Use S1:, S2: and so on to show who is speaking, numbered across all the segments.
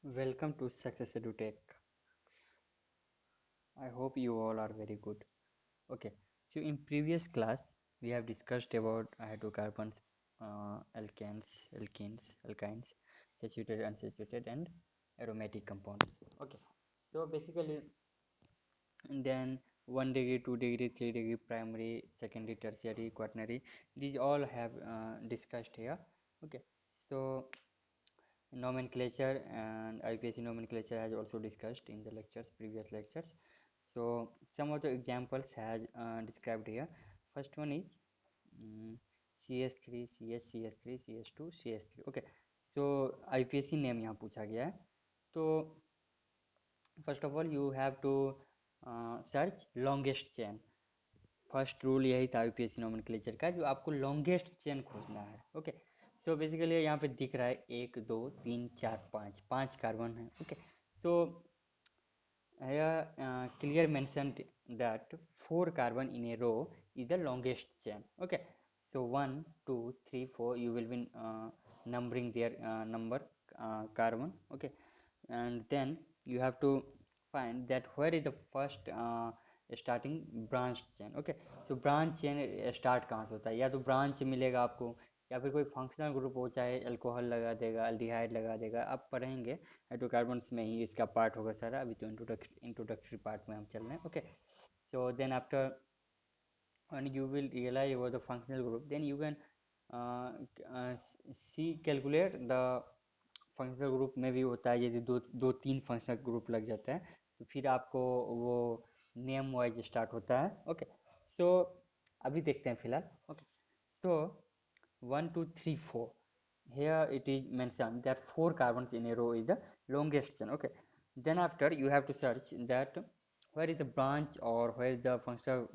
S1: Welcome to Success EduTech. I hope you all are very good. Okay, so in previous class we have discussed about hydrocarbons, alkynes, saturated, unsaturated, and aromatic compounds. Okay, so basically, and then 1 degree, 2 degree, 3 degree, primary, secondary, tertiary, quaternary. These all have discussed here. Okay, so nomenclature and IPSC nomenclature has also discussed in the previous lectures. So some of the examples has described here. First one is mm, CS3, CS, CS3, CS2, CS3. Okay, so IPSC name यहाँ पूछा गया है. तो first of all you have to search longest chain. First rule यही था UPSC nomenclature का, जो आपको लॉन्गेस्ट चेन खोजना है. ओके, सो बेसिकली यहाँ पे दिख रहा है 1 2 3 4 5 कार्बन है. Okay, so clear mentioned that 4 carbon in a row is the longest chain. Okay, so 1 2 3 4 you will be numbering their number carbon. Okay, and then you have to find that where is the first starting branch chain. Okay, so branch chain start कहाँ से होता है, या तो branch मिलेगा आपको, या फिर कोई फंक्शनल ग्रुप हो, चाहे अल्कोहल लगा देगा, अल्डिहाइड लगा देगा, आप पढ़ेंगे हाइड्रोकार्बन्स में ही इसका पार्ट होगा सारा. अभी तो इंट्रोडक्टरी पार्ट में हम चल रहे हैं. Okay, so then after and you will realize about the functional group, then you can see calculate the functional group में भी होता है. यदि दो तीन फंक्शनल ग्रुप लग जाता है तो फिर आपको वो नेम वाइज स्टार्ट होता है. ओके, सो अभी देखते हैं फिलहाल. Okay, so 1 2 3 4, here it is mentioned that 4 carbons in a row is the longest chain. Okay, then after you have to search that where is the branch or where is the functional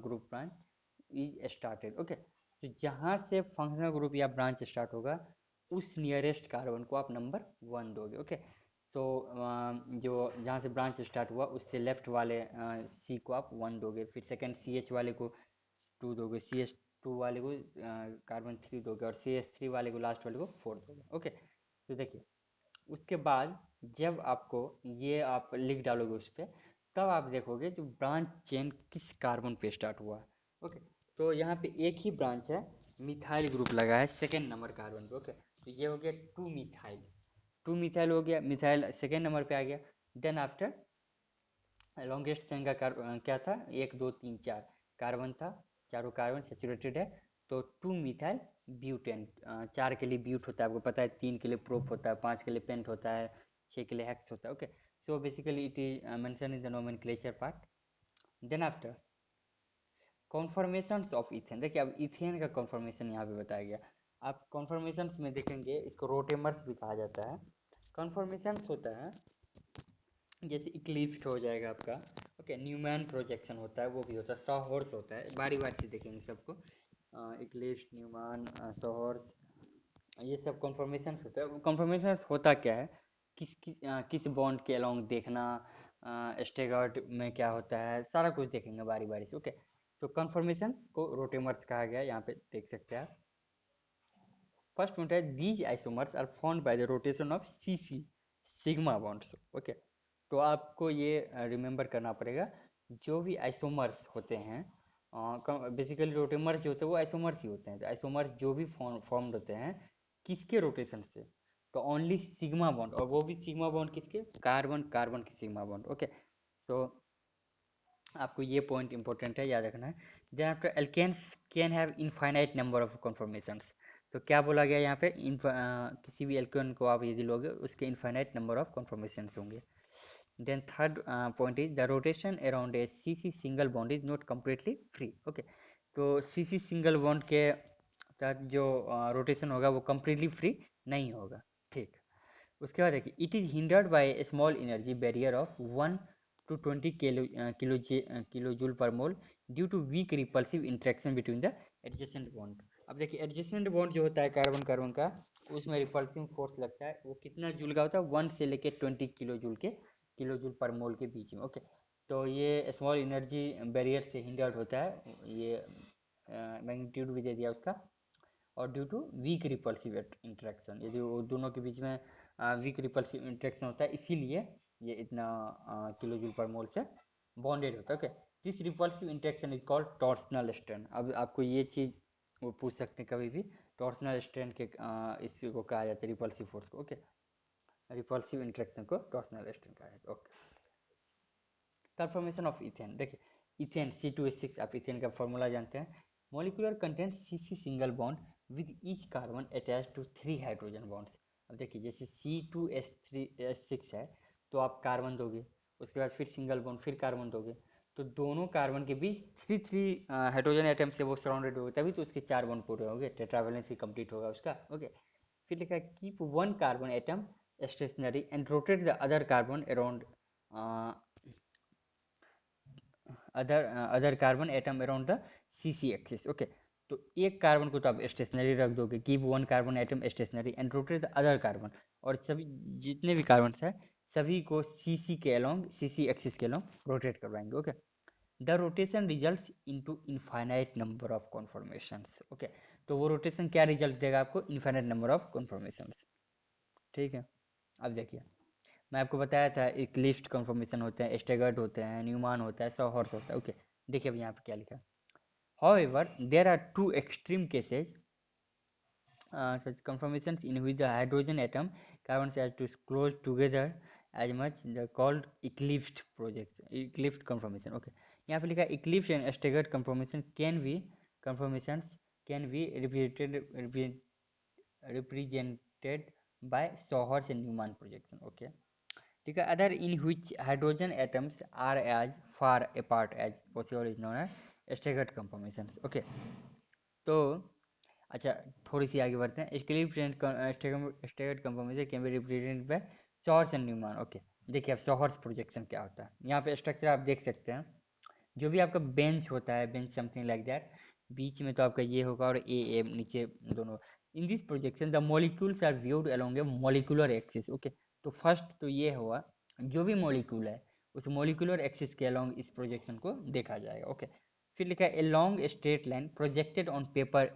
S1: group branch is started. Okay, तो जहाँ से functional group या branch start होगा उस nearest carbon को आप number 1 दोगे. Okay, तो जो जहाँ से ब्रांच स्टार्ट हुआ उससे लेफ्ट वाले सी को आप 1 दोगे, फिर सेकंड सी एच वाले को 2 दोगे, सी एच टू वाले को कार्बन 3 दोगे, और सी एच थ्री वाले को लास्ट वाले को 4 दोगे. ओके, तो देखिए उसके बाद जब आपको ये आप लिख डालोगे उस पर, तब आप देखोगे जो ब्रांच चेन किस कार्बन पे स्टार्ट हुआ है. ओके, तो यहाँ पे एक ही ब्रांच है, मिथाइल ग्रुप लगा है सेकेंड नंबर कार्बन पे. ओके, तो ये हो गया 2 मिथाइल हो गया, मिथाइल सेकेंड नंबर पे आ गया. देन आफ्टर लॉन्गेस्ट चेन का क्या था, 1 2 3 4 कार्बन था, चारों कार्बन सेचुरेटेड है. तो 2 मिथाइल ब्यूटेन, 4 के लिए ब्यूट होता है आपको पता है, 3 के लिए प्रोप होता है, 5 के लिए पेंट होता है, 6 के लिए हेक्स होता है. Okay, so basically it is mention in the nomenclature part. Then after conformations of ethane. देखिए अब इथेन का कॉन्फॉर्मेशन यहाँ पे बताया गया. आप कॉन्फॉर्मेशंस में देखेंगे इसको रोटेमर्स भी कहा जाता है. कॉन्फॉर्मेशंस होता है जैसे इक्लिप्स हो जाएगा आपका. ओके, न्यूमैन प्रोजेक्शन होता है, वो भी होता है, सॉहर्स होता है, बारी बारी से देखेंगे सबको. इक्लिप्स, न्यूमैन, सॉहर्स, ये सब कॉन्फॉर्मेशंस होता है. कॉन्फॉर्मेशंस होता क्या है, किस बॉन्ड के अलोंग देखना, स्टेगर्ड में क्या होता है, सारा कुछ देखेंगे बारी बारी से. ओके, तो कॉन्फॉर्मेशंस को रोटेमर्स कहा गया, यहाँ पे देख सकते हैं आप. फर्स्ट पॉइंट है these isomers are found by the rotation of C C sigma bonds. Okay, तो आपको ये रिमेंबर करना पड़ेगा, जो भी आइसोमर्स होते हैं, बेसिकली रोटेमर्स जो होते हैं वो आइसोमर्स ही होते हैं. तो आइसोमर्स जो भी फॉर्म्ड होते हैं किसके रोटेशन से, तो ओनली सिग्मा बॉन्ड, और वो भी सिग्मा बॉन्ड किसके, कार्बन कार्बन की सिग्मा बॉन्ड. ओके, सो आपको ये पॉइंट इंपॉर्टेंट है, याद रखना है. Then after alkanes can have infinite number of conformations. तो क्या बोला गया यहाँ पे, किसी भी एल्केन को आप यदि लोगे उसके इनफाइनाइट नंबर ऑफ कॉन्फॉर्मेशंस होंगे. Then third point is the rotation around a C C single bond is not completely free. Okay, तो सी सी सिंगल बॉन्ड के तहत जो रोटेशन होगा वो कम्प्लीटली फ्री नहीं होगा. ठीक, उसके बाद देखिए it is hindered by a small energy barrier of 1 to 20 kilo joule per mole due to weak repulsive interaction between the adjacent bond. अब देखिए एडजेसेंट बॉन्ड जो होता है कार्बन कार्बन का, उसमें रिपल्सिव फोर्स लगता है, वो कितना जूल का होता है, 1 से लेके 20 किलो जूल पर मोल के बीच में. ओके, तो ये स्मॉल एनर्जी बैरियर से हिंडर्ड होता है, ये मैग्नीट्यूड भी दे दिया उसका. और due to weak repulsive interaction, यदि वो दोनों के बीच में वीक रिपल्सिव इंटरेक्शन होता है, इसीलिए ये इतना किलो जूल पर मोल से बॉन्डेड होता है। Okay, this repulsive interaction is called torsional strain. अब आपको ये चीज़ वो पूछ सकते हैं कभी भी, टॉर्सनल स्ट्रेन के इसको कहा जाता है रिपल्सिव फोर्स को। ओके, रिपल्सिव इंटरेक्शन को टॉर्सनल स्ट्रेन कहा जाता है। Okay, conformation of ethane. देखिए इथेन C2H6, आप इथेन का फॉर्मूला जानते हैं। Molecular content CC single bond with each carbon attach to 3 hydrogen bonds. अब देखिए जैसे C2H6 है तो आप कार्बन दोगे, उसके बाद फिर सिंगल बॉन्ड, फिर कार्बन दोगे, तो दोनों कार्बन के बीच थ्री थ्री हाइड्रोजन एटम से वो सराउंडेड होगा, तभी तो उसके 4 बॉन्ड पूरे होंगे, टेट्रावैलेंसी कंप्लीट होगा उसका। ओके, फिर लिखा है keep one carbon atom stationary and rotate the other carbon around other carbon atom around the CC axis. Okay, तो एक कार्बन को तो आप स्टेशनरी रख दोगे, keep one carbon atom stationary and rotate the other carbon, और सभी जितने भी कार्बन है सभी को CC के अलोंग, CC एक्सिस के अलोंग रोटेट करवाएंगे। Okay, the rotation result into infinite number of conformations. Okay, तो वो रोटेशन क्या रिजल्ट देगा आपको, इनफाइनाइट नंबर ऑफ कॉन्फॉर्मेशंस। ठीक है, अब देखिए मैं आपको बताया था एक लिस्ट कन्फर्मेशन होते हैं, स्टेगर्ड होते हैं, न्यूमान होता है, सॉहर्स होता है। ओके, देखिए अब यहाँ पे क्या लिखा है। However, there are two extreme cases, such conformations in which the hydrogen atom carbons are to close together as much, the called eclipsed projects, eclipsed conformation. Okay, यहाँ पे लिखा है eclipsed and staggered conformations can be represented by Sohers and Newman projection. Okay, ठीक है, other in which hydrogen atoms are as far apart as possible is known as staggered conformations. Okay, तो अच्छा थोड़ी सी आगे बढ़ते हैं। Eclipse and staggered conformation can be represented by sawhorse and Newman. Okay, देखिए अब सॉहर्स प्रोजेक्शन क्या होता है, यहाँ पे स्ट्रक्चर आप देख सकते हैं। जो भी आपका बेंच होता है, बेंच समथिंग लाइक दैट, बीच में तो आपका ये होगा और ए नीचे दोनों। In this projection the molecules are viewed along a molecular axis. Okay, तो फर्स्ट तो ये हुआ, जो भी मॉलिक्यूल है उस मॉलिक्यूलर एक्सिस के अलोंग इस प्रोजेक्शन को देखा जाएगा। ओके, फिर लिखा है a long straight line projected on paper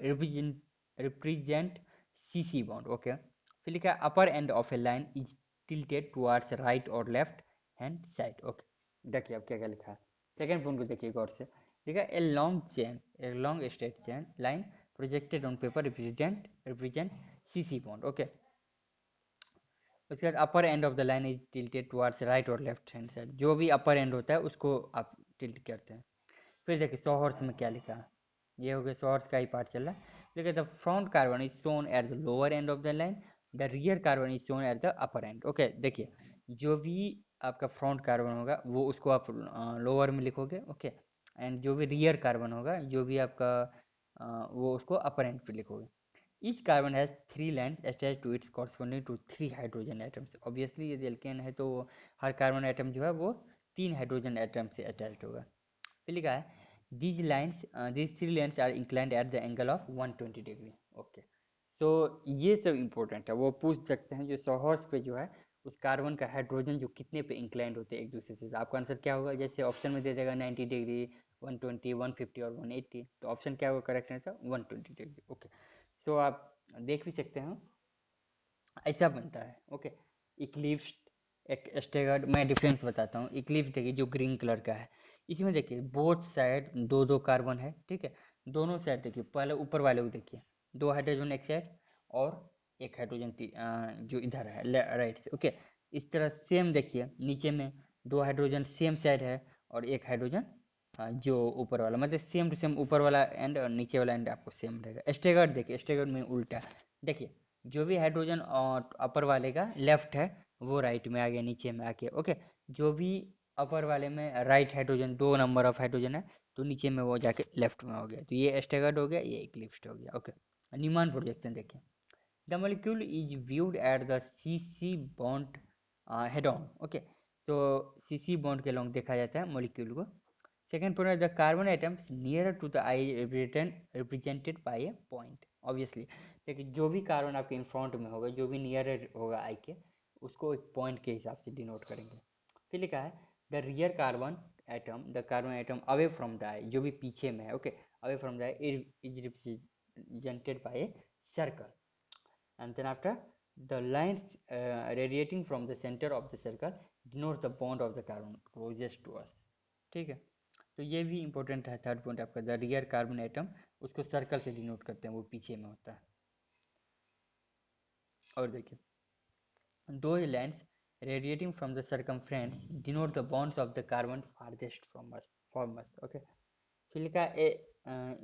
S1: represent CC bond. Okay, फिर लिखा है upper end of A line is tilted towards right और लेफ्ट हैंड साइड। ओके, देखिए अब क्या क्या लिखा है, सेकेंड पॉइंट को देखिए गौर से। ठीक है, a long chain, a long straight chain line projected on paper represent CC bond. Okay, उसके बाद upper end of the line is tilted towards right और लेफ्ट हैंड साइड, जो भी अपर एंड होता है उसको आप टिल्ट करते हैं। फिर देखिए सॉहर्स में क्या लिखा है, ये हो गया सॉहर्स का ही पार्ट चल रहा है। देखिए the front carbon is shown at the lower and of the line, the rear carbon is shown at the upper and. Okay, देखिए जो भी आपका फ्रंट कार्बन होगा वो उसको आप लोअर में लिखोगे। ओके, एंड जो भी रियर कार्बन होगा, जो भी आपका वो उसको अपर एंड पे लिखोगे। Each carbon has 3 lines attach to its corresponding to 3 hydrogen atoms. Obviously यदि एल्केन है तो हर कार्बन एटम जो है वो 3 हाइड्रोजन एटम से अटैच्ड होगा। फिर लिखा है these 3 lines are inclined at the angle of 120 degree. Okay, so ये सब इंपॉर्टेंट है, वो पूछ सकते हैं जो सॉहर्स पे जो है उस कार्बन का हाइड्रोजन जो कितने पे इंक्लाइंड होते हैं एक दूसरे से। आपका आंसर क्या होगा, जैसे ऑप्शन में दे देगा 90 डिग्री, 120, 150 और 180, तो ऑप्शन क्या होगा करेक्ट आंसर 120 डिग्री। ओके, सो आप देख भी सकते हैं ऐसा बनता है। ओके, इक्लिप्स एक स्टेगर्ड, मैं डिफरेंस बताता हूँ। इक्लिप्स देखिए जो ग्रीन कलर का है, इसमें देखिए बोथ साइड दो दो कार्बन है। ठीक है, दोनों साइड देखिए, पहले ऊपर वाले को देखिए, 2 हाइड्रोजन एक साइड और 1 हाइड्रोजन जो इधर है राइट से। ओके, इस तरह सेम देखिए नीचे में 2 हाइड्रोजन सेम साइड है और 1 हाइड्रोजन जो ऊपर वाला, मतलब सेम टू सेम ऊपर वाला एंड और नीचे वाला एंड आपको सेम रहेगा। स्टेगर्ड देखिए, स्टेगर्ड में उल्टा देखिए, जो भी हाइड्रोजन अपर वाले का लेफ्ट है वो राइट में आ गया, नीचे में आके। ओके, जो भी अपर वाले में right hydrogen 2 number of hydrogen है तो नीचे में वो जाके लेफ्ट में हो गया, तो ये स्टेगर्ड हो गया, ये इक्लिप्स्ड हो गया। ओके, न्यूमैन प्रोजेक्शन देखिए, the molecule is viewed at the CC bond head on. Okay, तो CC बॉन्ड के लॉन्ग देखा जाता है मॉलिक्यूल को। Second point, the carbon atoms near to the eye represented by a point. Obviously देखिए जो भी कार्बन आपके इन फ्रंट में होगा, जो भी नियर होगा आई के, उसको एक पॉइंट के हिसाब से डिनोट करेंगे। फिर लिखा है the rear carbon atom, the carbon atom away from the eye, जो भी पीछे में है। Okay, away from the eye is represented by a circle, and then after The lines radiating from the center of the circle denote the bond of the carbon closest to us। ठीक है, तो ये भी important है। Third point आपका, the rear carbon atom, उसको circle से denote करते हैं, वो पीछे में होता है। और देखिए, दो lines radiating from the circumference denote the bonds of the carbon farthest from us। Okay, फिर लिखा है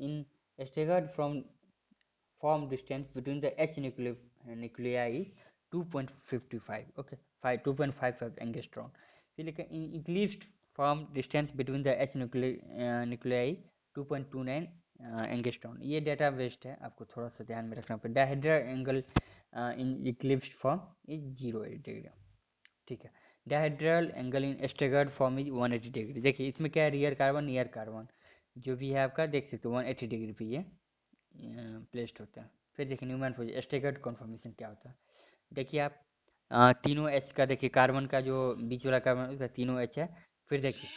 S1: in staggered form distance between the H nuclei is 2.55, okay, 2.55 angstrom। फिर लिखा in eclipsed form distance between the H nuclei is 2.29 angstrom। ये data based है, आपको थोड़ा सा ध्यान में रखना पड़ेगा। Dihedral angle in eclipsed form is 0 degree. ठीक है, dihedral angle in staggered form is 180 degree. देखिए इसमें क्या है, रियर कार्बन नियर कार्बन जो भी है आपका, देख सकते हो 180 डिग्री पे ये प्लेस्ड होता है। फिर देखिए न्यूमैन पोजीशन स्टैगर्ड कन्फर्मेशन क्या होता है। देखिए आप तीनों एच का, देखिए कार्बन का जो बीच वाला कार्बन उसका तीनों एच है। फिर देखिए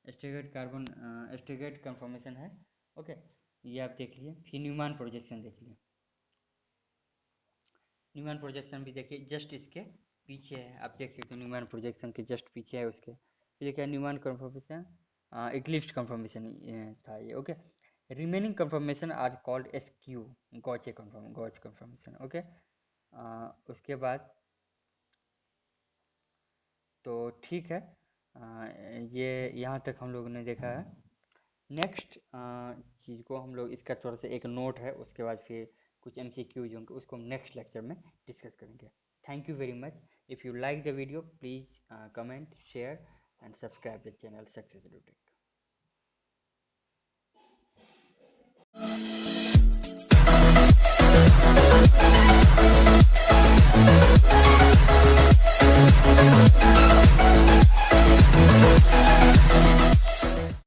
S1: स्टैगर्ड कार्बन स्टैगर्ड कन्फर्मेशन है। ओके, ये आप देख लिए। फिर न्यूमैन प्रोजेक्शन देख लिए। न्यूमैन प्रोजेक्शन भी देखिए जस्ट इसके पीछे है, आप देख सकते हो न्यूमैन प्रोजेक्शन के जस्ट पीछे है उसके। फिर क्या न्यूमैन कन्फर्मेशन इक्लिप्स्ड कन्फर्मेशन था ये। Okay, remaining conformation are called skew gauche conformation. Okay, उसके बाद तो ठीक है, ये यहाँ तक हम लोगों ने देखा है। नेक्स्ट चीज़ को हम लोग, इसका थोड़ा सा एक नोट है, उसके बाद फिर कुछ MCQs होंगे, उसको हम नेक्स्ट लेक्चर में डिस्कस करेंगे। Thank you very much. If you like the video please comment share and subscribe the channel success edutech.